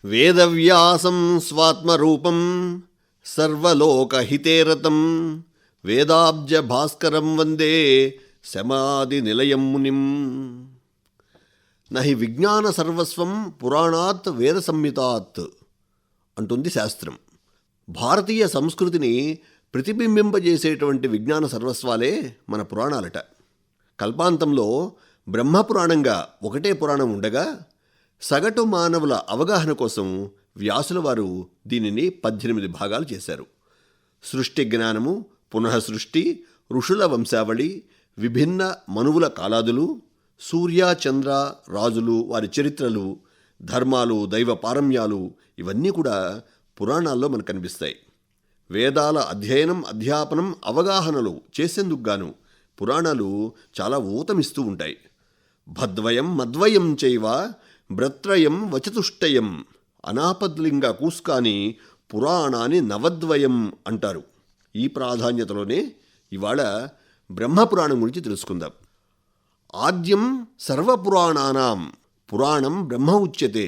వేదవ్యాసం స్వాత్మరూపం సర్వలోకహితేరతం వేదాబ్జ భాస్కరం వందే శమాది నిలయం మునిం. నహి విజ్ఞాన సర్వస్వం పురాణాత్ వేద సంహితాత్ అంటుంది శాస్త్రం. భారతీయ సంస్కృతిని ప్రతిబింబింపజేసేటువంటి విజ్ఞాన సర్వస్వాలే మన పురాణాలట. కల్పాంతంలో బ్రహ్మపురాణంగా ఒకటే పురాణం ఉండగా సగటు మానవుల అవగాహన కోసం వ్యాసుల వారు దీనిని 18 భాగాలు చేశారు. సృష్టి జ్ఞానము, పునఃసృష్టి, ఋషుల వంశావళి, విభిన్న మనువుల కాలాదులు, సూర్య చంద్ర రాజులు వారి చరిత్రలు, ధర్మాలు, దైవ పారమ్యాలు ఇవన్నీ కూడా పురాణాల్లో మనకు కనిపిస్తాయి. వేదాల అధ్యయనం, అధ్యాపనం, అవగాహనలు చేసేందుకు గాను పురాణాలు చాలా ఊతమిస్తూ ఉంటాయి. భద్వయం మద్వయం చైవ భ్రత్రయం వచతుష్టయం అనాపద్లింగ కూస్కాని పురాణాన్ని నవద్వయం అంటారు. ఈ ప్రాధాన్యతలోనే ఇవాళ బ్రహ్మపురాణం గురించి తెలుసుకుందాం. ఆద్యం సర్వపురాణానాం పురాణం బ్రహ్మ ఉచ్యతే.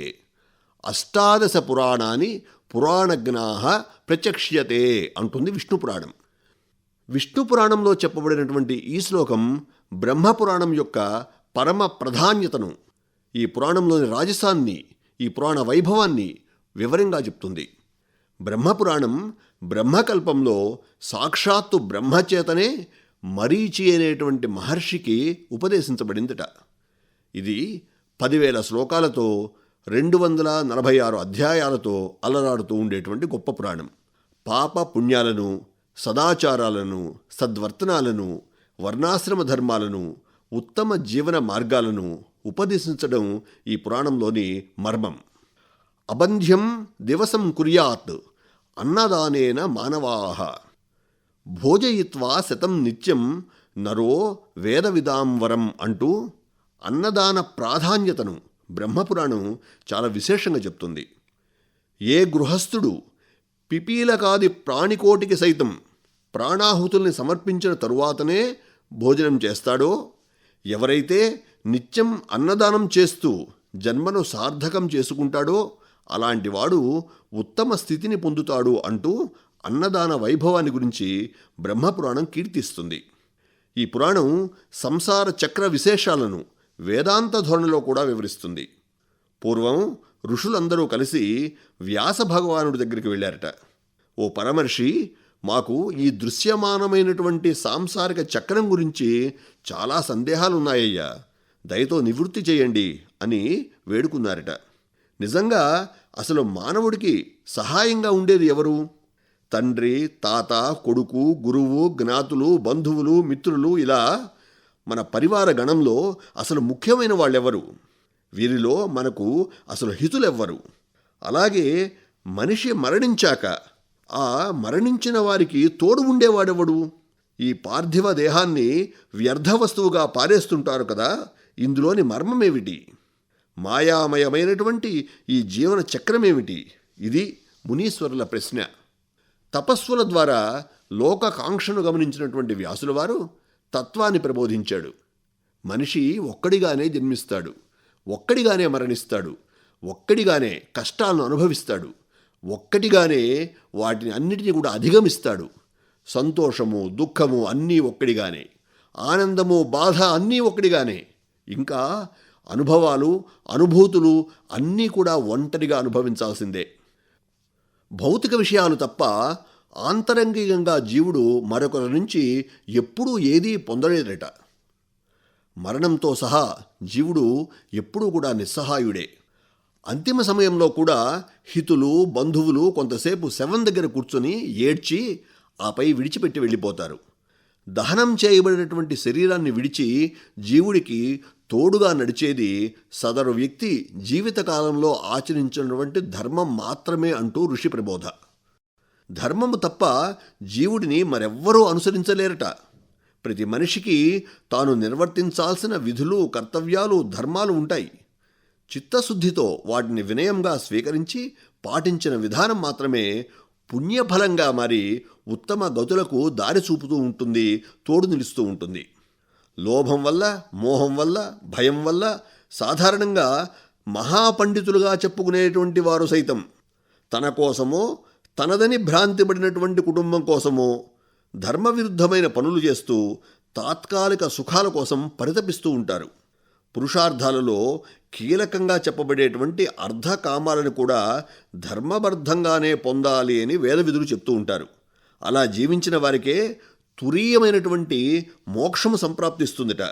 అష్టాదశ పురాణాన్ని పురాణజ్ఞాః ప్రచక్ష్యతే అంటుంది విష్ణు పురాణం. విష్ణు పురాణంలో చెప్పబడినటువంటి ఈ శ్లోకం బ్రహ్మపురాణం యొక్క పరమ ప్రాధాన్యతను, ఈ పురాణంలోని రాజసాన్ని, ఈ పురాణ వైభవాన్ని వివరంగా చెప్తుంది. బ్రహ్మపురాణం బ్రహ్మకల్పంలో సాక్షాత్తు బ్రహ్మచేతనే మరీచి అనేటువంటి మహర్షికి ఉపదేశించబడిందట. ఇది 10,000 శ్లోకాలతో 246 అధ్యాయాలతో అలరాడుతూ ఉండేటువంటి గొప్ప పురాణం. పాప పుణ్యాలను, సదాచారాలను, సద్వర్తనాలను, వర్ణాశ్రమ ధర్మాలను, ఉత్తమ జీవన మార్గాలను ఉపదేశించడం ఈ పురాణంలోని మర్మం. అబంధ్యం దివసం కుర్యాత్ అన్నదానేన మానవాః భోజయిత్వా శతం నిత్యం నరో వేదవిదాం వరం అంటూ అన్నదాన ప్రాధాన్యతను బ్రహ్మపురాణం చాలా విశేషంగా చెప్తుంది. ఏ గృహస్థుడు పిపీలకాది ప్రాణికోటికి సైతం ప్రాణాహుతుల్ని సమర్పించిన తరువాతనే భోజనం చేస్తాడో, ఎవరైతే నిత్యం అన్నదానం చేస్తూ జన్మను సార్థకం చేసుకుంటాడో అలాంటి వాడు ఉత్తమ స్థితిని పొందుతాడు అంటూ అన్నదాన వైభవాన్ని గురించి బ్రహ్మపురాణం కీర్తిస్తుంది. ఈ పురాణం సంసార చక్ర విశేషాలను వేదాంత ధోరణిలో కూడా వివరిస్తుంది. పూర్వం ఋషులందరూ కలిసి వ్యాస భగవానుడి దగ్గరికి వెళ్ళారట. ఓ పరమర్షి, మాకు ఈ దృశ్యమానమైనటువంటి సాంసారిక చక్రం గురించి చాలా సందేహాలున్నాయ్యా, దయతో నివృత్తి చేయండి అని వేడుకున్నారట. నిజంగా అసలు మానవుడికి సహాయంగా ఉండేది ఎవరు? తండ్రి, తాత, కొడుకు, గురువు, జ్ఞాతులు, బంధువులు, మిత్రులు, ఇలా మన పరివార గణంలో అసలు ముఖ్యమైన వాళ్ళెవరు? వీరిలో మనకు అసలు హితులెవ్వరు? అలాగే మనిషి మరణించాక ఆ మరణించిన వారికి తోడు ఉండేవాడెవడు? ఈ పార్థివ దేహాన్ని వ్యర్థ వస్తువుగా పారేస్తుంటారు కదా, ఇందులోని మర్మమేమిటి? మాయామయమైనటువంటి ఈ జీవన చక్రమేమిటి? ఇది మునీశ్వరుల ప్రశ్న. తపస్సుల ద్వారా లోకకాంక్షను గమనించినటువంటి వ్యాసుల వారు తత్వాన్ని ప్రబోధించాడు. మనిషి ఒక్కడిగానే జన్మిస్తాడు, ఒక్కడిగానే మరణిస్తాడు, ఒక్కడిగానే కష్టాలను అనుభవిస్తాడు, ఒక్కటిగానే వాటిని అన్నిటినీ కూడా అధిగమిస్తాడు. సంతోషము, దుఃఖము అన్నీ ఒక్కడిగానే, ఆనందము, బాధ అన్నీ ఒక్కడిగానే, ఇంకా అనుభవాలు, అనుభూతులు అన్నీ కూడా ఒంటరిగా అనుభవించాల్సిందే. భౌతిక విషయాలు తప్ప ఆంతరంగికంగా జీవుడు మరొకరి నుంచి ఎప్పుడూ ఏదీ పొందలేదట. మరణంతో సహా జీవుడు ఎప్పుడూ కూడా నిస్సహాయుడే. అంతిమ సమయంలో కూడా హితులు, బంధువులు కొంతసేపు శవం దగ్గర కూర్చొని ఏడ్చి ఆపై విడిచిపెట్టి వెళ్ళిపోతారు. దహనం చేయబడినటువంటి శరీరాన్ని విడిచి జీవుడికి తోడుగా నడిచేది సదరు వ్యక్తి జీవితకాలంలో ఆచరించినటువంటి ధర్మం మాత్రమే అంటూ ఋషి ప్రబోధ. ధర్మము తప్ప జీవుడిని మరెవ్వరూ అనుసరించలేరట. ప్రతి మనిషికి తాను నిర్వర్తించాల్సిన విధులు, కర్తవ్యాలు, ధర్మాలు ఉంటాయి. చిత్తశుద్ధితో వాటిని వినయంగా స్వీకరించి పాటించిన విధానం మాత్రమే పుణ్యఫలంగా మారి ఉత్తమ గతులకు దారి చూపుతూ ఉంటుంది, తోడు నిలుస్తూ ఉంటుంది. లోభం వల్ల, మోహం వల్ల, భయం వల్ల సాధారణంగా మహాపండితులుగా చెప్పుకునేటువంటి వారు సైతం తన కోసమో తనదని భ్రాంతిపడినటువంటి కుటుంబం కోసమో ధర్మవిరుద్ధమైన పనులు చేస్తూ తాత్కాలిక సుఖాల కోసం పరితపిస్తూ ఉంటారు. పురుషార్థాలలో కీలకంగా చెప్పబడేటువంటి అర్ధకామాలను కూడా ధర్మబద్ధంగానే పొందాలి అని వేద విధులు చెప్తూ ఉంటారు. అలా జీవించిన వారికే తురీయమైనటువంటి మోక్షము సంప్రాప్తిస్తుందట.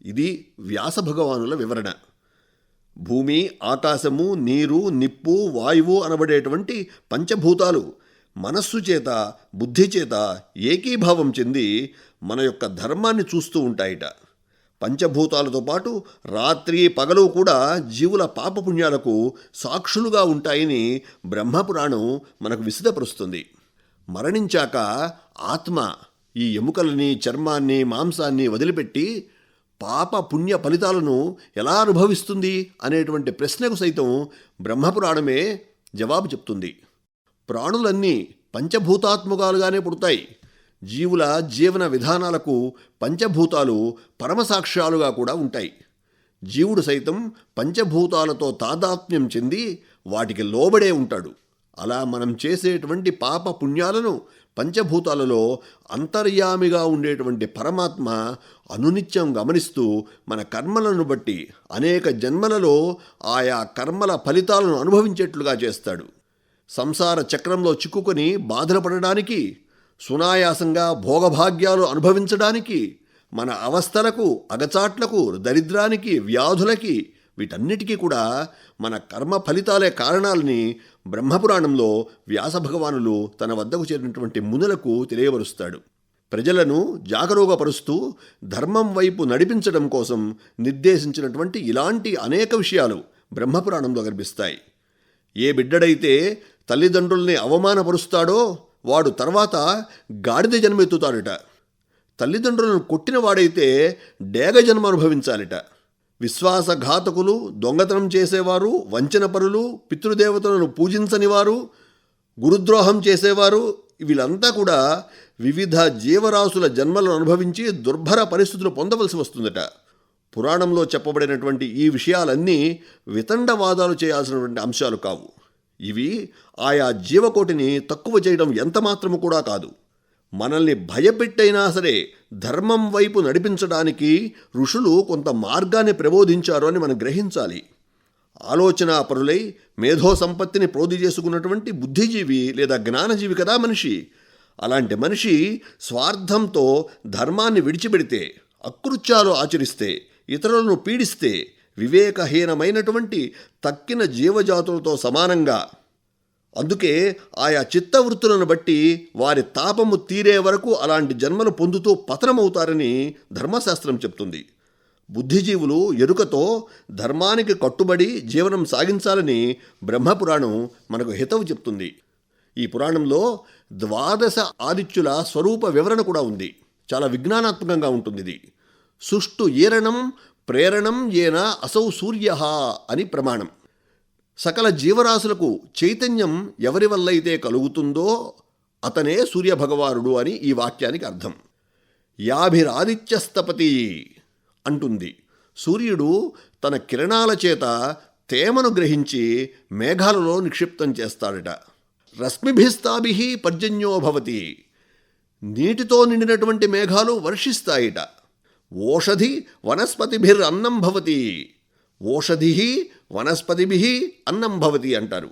ఇది వ్యాస భగవానుల వివరణ. భూమి, ఆకాశము, నీరు, నిప్పు, వాయువు అనబడేటువంటి పంచభూతాలు మనస్సు చేత, బుద్ధి చేత ఏకీభావం చెంది మన యొక్క ధర్మాన్ని చూస్తూ ఉంటాయిట. పంచభూతాలతో పాటు రాత్రి పగలు కూడా జీవుల పాపపుణ్యాలకు సాక్షులుగా ఉంటాయని బ్రహ్మపురాణం మనకు విశదపరుస్తుంది. మరణించాక ఆత్మ ఈ ఎముకలని, చర్మాన్ని, మాంసాన్ని వదిలిపెట్టి పాప పుణ్య ఫలితాలను ఎలా అనుభవిస్తుంది అనేటువంటి ప్రశ్నకు సైతం బ్రహ్మపురాణమే జవాబు చెప్తుంది. ప్రాణులన్నీ పంచభూతాత్మకాలుగానే పుడతాయి. జీవుల జీవన విధానాలకు పంచభూతాలు పరమసాక్ష్యాలుగా కూడా ఉంటాయి. జీవుడు సైతం పంచభూతాలతో తాదాత్మ్యం చెంది వాటికి లోబడే ఉంటాడు. అలా మనం చేసేటువంటి పాప పుణ్యాలను పంచభూతాలలో అంతర్యామిగా ఉండేటువంటి పరమాత్మ అనునిత్యం గమనిస్తూ మన కర్మలను బట్టి అనేక జన్మలలో ఆయా కర్మల ఫలితాలను అనుభవించేట్లుగా చేస్తాడు. సంసార చక్రంలో చిక్కుకొని బాధలు పడడానికి, సునాయాసంగా భోగభాగ్యాలు అనుభవించడానికి, మన అవస్థలకు, అగచాట్లకు, దరిద్రానికి, వ్యాధులకి, వీటన్నిటికీ కూడా మన కర్మ ఫలితాలే కారణాలని బ్రహ్మపురాణంలో వ్యాస భగవానులు తన వద్దకు చేరినటువంటి మునులకు తెలియబరుస్తాడు. ప్రజలను జాగరూకపరుస్తూ ధర్మం వైపు నడిపించడం కోసం నిర్దేశించినటువంటి ఇలాంటి అనేక విషయాలు బ్రహ్మపురాణంలో కనిపిస్తాయి. ఏ బిడ్డడైతే తల్లిదండ్రుల్ని అవమానపరుస్తాడో వాడు తర్వాత గాడిద జన్మెత్తుతాడట. తల్లిదండ్రులను కొట్టిన వాడైతే డేగ జన్మ అనుభవించాలిట. విశ్వాసఘాతకులు, దొంగతనం చేసేవారు, వంచనపరులు, పితృదేవతలను పూజించనివారు, గురుద్రోహం చేసేవారు, వీళ్ళంతా కూడా వివిధ జీవరాశుల జన్మలను అనుభవించి దుర్భర పరిస్థితులు పొందవలసి వస్తుందట. పురాణంలో చెప్పబడినటువంటి ఈ విషయాలన్నీ వితండవాదాలు చేయాల్సినటువంటి అంశాలు కావు. ఇవి ఆయా జీవకోటిని తక్కువ చేయడం ఎంతమాత్రము కూడా కాదు. మనల్ని భయపెట్టైనా సరే ధర్మం వైపు నడిపించడానికి ఋషులు కొంత మార్గాన్ని ప్రబోధించారు అని మనం గ్రహించాలి. ఆలోచనాపరులై మేధో సంపత్తిని ప్రోధి చేసుకున్నటువంటి బుద్ధిజీవి లేదా జ్ఞానజీవి కదా మనిషి. అలాంటి మనిషి స్వార్థంతో ధర్మాన్ని విడిచిపెడితే, అకృత్యాలు ఆచరిస్తే, ఇతరులను పీడిస్తే వివేకహీనమైనటువంటి తక్కిన జీవజాతులతో సమానంగా, అందుకే ఆయా చిత్తవృత్తులను బట్టి వారి తాపము తీరే వరకు అలాంటి జన్మలు పొందుతూ పతనమవుతారని ధర్మశాస్త్రం చెప్తుంది. బుద్ధిజీవులు ఎరుకతో ధర్మానికి కట్టుబడి జీవనం సాగించాలని బ్రహ్మపురాణం మనకు హితవు చెప్తుంది. ఈ పురాణంలో 12 ఆదిత్యుల స్వరూప వివరణ కూడా ఉంది. చాలా విజ్ఞానాత్మకంగా ఉంటుంది ఇది. సుష్టు ఈరణం ప్రేరణం ఏన అసౌ సూర్య అని ప్రమాణం. సకల జీవరాశులకు చైతన్యం ఎవరి వల్ల అయితే కలుగుతుందో అతనే సూర్యభగవానుడు అని ఈ వాక్యానికి అర్థం. యాభిరాదిత్యస్తపతి అంటుంది. సూర్యుడు తన కిరణాల చేత తేమను గ్రహించి మేఘాలలో నిక్షిప్తం చేస్తాడట. రశ్మిభిస్తాభి పర్జన్యో భవతి, నీటితో నిండినటువంటి మేఘాలు వర్షిస్తాయిట. ఓషధి వనస్పతిభిరన్నం భవతి, ఓషధి వనస్పతిభి అన్నం భవతి అంటారు.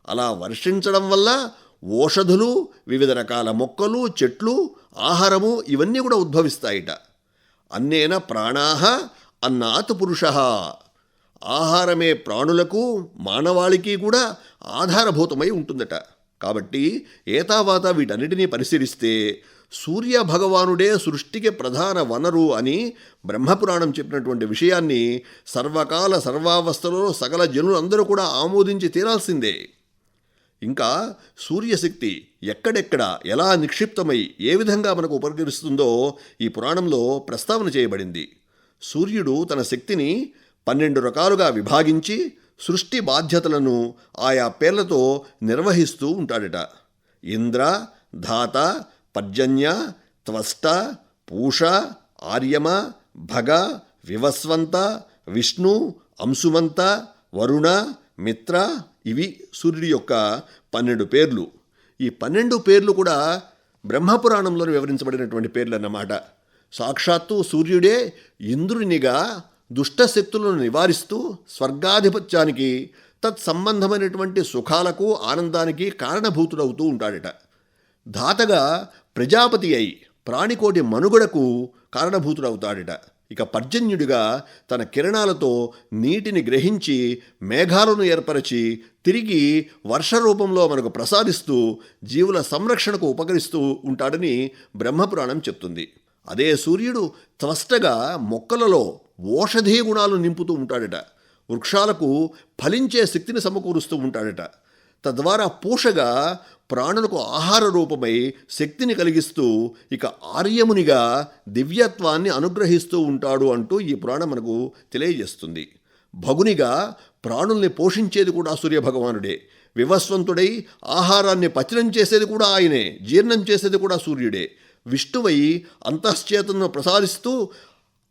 అలా వర్షించడం వల్ల ఓషధులు, వివిధ రకాల మొక్కలు, చెట్లు, ఆహారము ఇవన్నీ కూడా ఉద్భవిస్తాయిట. అన్నేన ప్రాణాః అన్నాత్ పురుషః, ఆహారమే ప్రాణులకు, మానవాళికి కూడా ఆధారభూతమై ఉంటుందట. కాబట్టి ఏతావాత వీటన్నిటినీ పరిశీలిస్తే సూర్య భగవానుడే సృష్టికి ప్రధాన వనరు అని బ్రహ్మపురాణం చెప్పినటువంటి విషయాన్ని సర్వకాల సర్వావస్థలో సకల జనులందరూ కూడా ఆమోదించి తీరాల్సిందే. ఇంకా సూర్యశక్తి ఎక్కడెక్కడ ఎలా నిక్షిప్తమై ఏ విధంగా మనకు ఉపకరిస్తుందో ఈ పురాణంలో ప్రస్తావన చేయబడింది. సూర్యుడు తన శక్తిని 12 రకాలుగా విభాగించి సృష్టి బాధ్యతలను ఆయా పేర్లతో నిర్వహిస్తూ ఉంటాడట. ఇంద్ర, ధాత, పర్జన్య, త్వష్ట, పూష, ఆర్యమ, భగ, వివస్వంత, విష్ణు, అంశుమంత, వరుణ, మిత్ర, ఇవి సూర్యుడి యొక్క 12 పేర్లు. ఈ 12 పేర్లు కూడా బ్రహ్మపురాణంలో వివరించబడినటువంటి పేర్లు అన్నమాట. సాక్షాత్తు సూర్యుడే ఇంద్రునిగా దుష్టశక్తులను నివారిస్తూ స్వర్గాధిపత్యానికి తత్సంబంధమైనటువంటి సుఖాలకు ఆనందానికి కారణభూతుడవుతూ ఉంటాడట. ధాతగా ప్రజాపతి అయి ప్రాణికోటి మనుగడకు కారణభూతుడవుతాడట. ఇక పర్జన్యుడిగా తన కిరణాలతో నీటిని గ్రహించి మేఘాలను ఏర్పరచి తిరిగి వర్ష రూపంలో మనకు ప్రసాదిస్తూ జీవుల సంరక్షణకు ఉపకరిస్తూ ఉంటాడని బ్రహ్మపురాణం చెప్తుంది. అదే సూర్యుడు త్వష్టగా మొక్కలలో ఓషధీ గుణాలు నింపుతూ ఉంటాడట. వృక్షాలకు ఫలించే శక్తిని సమకూరుస్తూ ఉంటాడట. తద్వారా పూషగా ప్రాణులకు ఆహార రూపమై శక్తిని కలిగిస్తూ ఇక ఆర్యమునిగా దివ్యత్వాన్ని అనుగ్రహిస్తూ ఉంటాడు అంటూ ఈ పురాణం మనకు తెలియజేస్తుంది. భగునిగా ప్రాణుల్ని పోషించేది కూడా సూర్యభగవానుడే. వివస్వంతుడై ఆహారాన్ని పచనం చేసేది కూడా ఆయనే, జీర్ణం చేసేది కూడా సూర్యుడే. విష్ణువై అంతశ్చేతనను ప్రసాదిస్తూ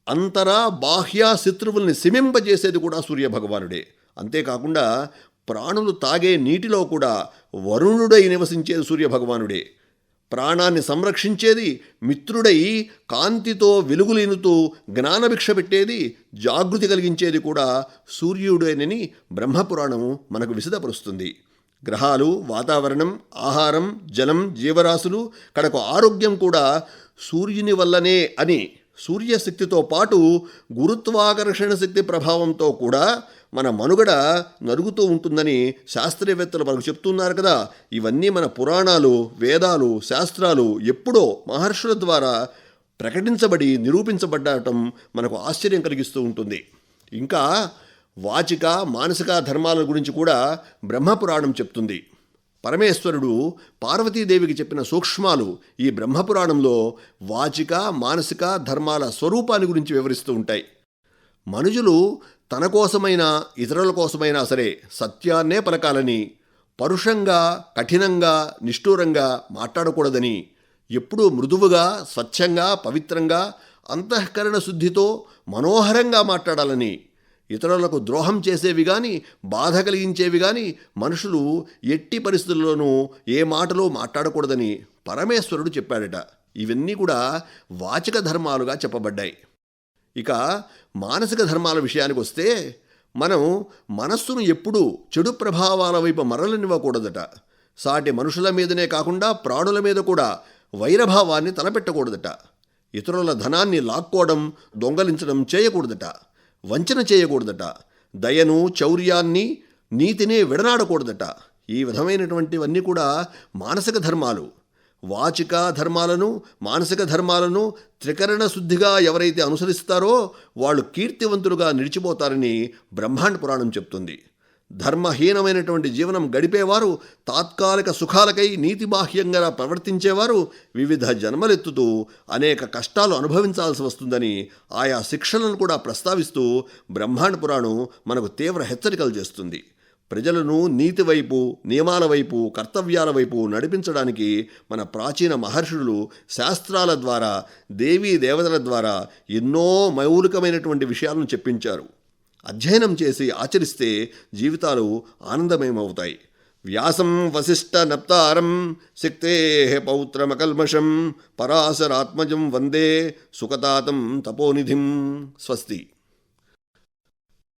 అంతరా బాహ్య శత్రువుల్ని శమింపజేసేది కూడా సూర్యభగవానుడే. అంతేకాకుండా ప్రాణులు తాగే నీటిలో కూడా వరుణుడై నివసించేది సూర్యభగవానుడే. ప్రాణాన్ని సంరక్షించేది మిత్రుడై కాంతితో వెలుగులీనుతూ జ్ఞానభిక్ష పెట్టేది, జాగృతి కలిగించేది కూడా సూర్యుడేనని బ్రహ్మపురాణము మనకు విశదపరుస్తుంది. గ్రహాలు, వాతావరణం, ఆహారం, జలం, జీవరాశులు, కడకు ఆరోగ్యం కూడా సూర్యుని వల్లనే అని సూర్యశక్తితో పాటు గురుత్వాకర్షణ శక్తి ప్రభావంతో కూడా మన మనుగడ నరుగుతూ ఉంటుందని శాస్త్రవేత్తలు మనకు చెప్తున్నారు కదా. ఇవన్నీ మన పురాణాలు, వేదాలు, శాస్త్రాలు ఎప్పుడో మహర్షుల ద్వారా ప్రకటించబడి నిరూపించబడటం మనకు ఆశ్చర్యం కలిగిస్తూ ఉంటుంది. ఇంకా వాచిక, మానసిక ధర్మాల గురించి కూడా బ్రహ్మపురాణం చెప్తుంది. పరమేశ్వరుడు పార్వతీదేవికి చెప్పిన సూక్ష్మాలు ఈ బ్రహ్మపురాణంలో వాచిక, మానసిక ధర్మాల స్వరూపాన్ని గురించి వివరిస్తూ ఉంటాయి. మనుషులు తన కోసమైనా ఇతరుల కోసమైనా సరే సత్యాన్నే పలకాలని, పరుషంగా, కఠినంగా, నిష్ఠూరంగా మాట్లాడకూడదని, ఎప్పుడూ మృదువుగా, స్వచ్ఛంగా, పవిత్రంగా, అంతఃకరణ శుద్ధితో మనోహరంగా మాట్లాడాలని, ఇతరులకు ద్రోహం చేసేవి కానీ, బాధ కలిగించేవి కానీ మనుషులు ఎట్టి పరిస్థితుల్లోనూ ఏ మాటలో మాట్లాడకూడదని పరమేశ్వరుడు చెప్పాడట. ఇవన్నీ కూడా వాచిక ధర్మాలుగా చెప్పబడ్డాయి. ఇక మానసిక ధర్మాల విషయానికి వస్తే మనం మనస్సును ఎప్పుడూ చెడు ప్రభావాల వైపు మరలనివ్వకూడదట. సాటి మనుషుల మీదనే కాకుండా ప్రాణుల మీద కూడా వైరభావాన్ని తలపెట్టకూడదట. ఇతరుల ధనాన్ని లాక్కోవడం, దొంగలించడం చేయకూడదట. వంచన చేయకూడదట. దయను, చౌర్యాన్ని, నీతిని విడనాడకూడదట. ఈ విధమైనటువంటివన్నీ కూడా మానసిక ధర్మాలు. వాచిక ధర్మాలను, మానసిక ధర్మాలను త్రికరణ శుద్ధిగా ఎవరైతే అనుసరిస్తారో వాళ్ళు కీర్తివంతులుగా నిలిచిపోతారని బ్రహ్మాండ పురాణం చెప్తుంది. ధర్మహీనమైనటువంటి జీవనం గడిపేవారు, తాత్కాలిక సుఖాలకై నీతిబాహ్యంగా ప్రవర్తించేవారు వివిధ జన్మలెత్తుతూ అనేక కష్టాలు అనుభవించాల్సి వస్తుందని ఆయా శిక్షలను కూడా ప్రస్తావిస్తూ బ్రహ్మాండ పురాణం మనకు తీవ్ర హెచ్చరికలు చేస్తుంది. ప్రజలను నీతి వైపు, నియమాల వైపు, కర్తవ్యాల వైపు నడిపించడానికి మన ప్రాచీన మహర్షులు శాస్త్రాల ద్వారా, దేవీ దేవతల ద్వారా ఎన్నో మౌలికమైనటువంటి విషయాలను చెప్పించారు. అధ్యయనం చేసి ఆచరిస్తే జీవితాలు ఆనందమయమవుతాయి. వ్యాసం వసిష్ఠ నప్తారం శక్తే పౌత్రమకల్మషం పరాశరాత్మజం వందే సుఖతాతం తపోనిధిం. స్వస్తి.